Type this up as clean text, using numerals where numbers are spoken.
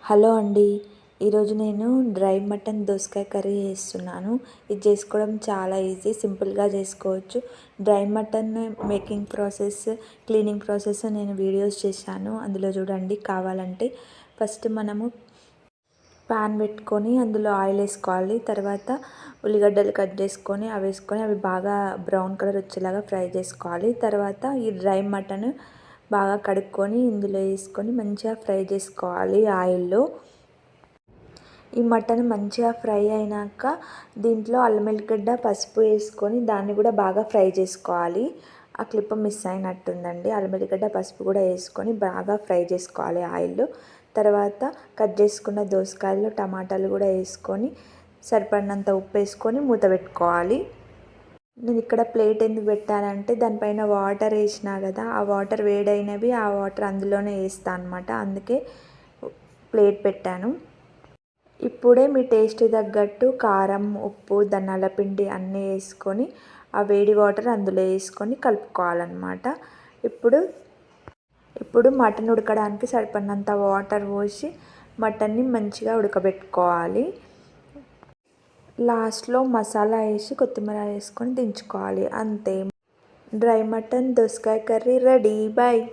Hello అండి. ఈరోజు నేను డ్రై మటన్ దోసకాయ కర్రీ చేస్తున్నాను. ఇది చేసుకోవడం చాలా ఈజీ, సింపుల్గా చేసుకోవచ్చు. Dry mutton making process, cleaning process నేను వీడియోస్ చేశాను, అందులో చూడండి. కావాలంటే ఫస్ట్ మనము పాన్ పెట్టుకొని అందులో ఆయిల్ వేసుకోవాలి. తర్వాత ఉల్లిగడ్డలు కట్ చేసుకొని అవి బాగా బ్రౌన్ కలర్ వచ్చేలాగా ఫ్రై చేసుకోవాలి. తర్వాత ఈ డ్రై మటన్ బాగా కడుక్కొని ఇందులో వేసుకొని మంచిగా ఫ్రై చేసుకోవాలి ఆయిల్లో. ఈ మటన్ మంచిగా ఫ్రై అయినాక దీంట్లో అల్లం వెల్లిగడ్డ పసుపు వేసుకొని దాన్ని కూడా బాగా ఫ్రై చేసుకోవాలి. ఆ క్లిప్ మిస్ అయినట్టుందండి. అల్లం వెల్లిగడ్డ పసుపు కూడా వేసుకొని బాగా ఫ్రై చేసుకోవాలి ఆయిల్లో. తర్వాత కట్ చేసుకున్న దోసకాయలు టమాటాలు కూడా వేసుకొని సరిపడినంత ఉప్పు వేసుకొని మూత పెట్టుకోవాలి. నేను ఇక్కడ ప్లేట్ ఎందుకు పెట్టానంటే దానిపైన వాటర్ వేసినా కదా, ఆ వాటర్ వేడైనవి, ఆ వాటర్ అందులోనే వేస్తాను అనమాట. అందుకే ప్లేట్ పెట్టాను. ఇప్పుడే మీ టేస్ట్ తగ్గట్టు కారం, ఉప్పు, ధనియాల పిండి అన్నీ వేసుకొని ఆ వేడి వాటర్ అందులో వేసుకొని కలుపుకోవాలన్నమాట. ఇప్పుడు మటన్ ఉడకడానికి సరిపడినంత వాటర్ పోసి మటన్ని మంచిగా ఉడకబెట్టుకోవాలి. లాస్ట్లో మసాలా వేసి కొత్తిమీర వేసుకొని దించుకోవాలి. అంతే, డ్రై మటన్ దోసకాయ కర్రీ రెడీ. బాయ్.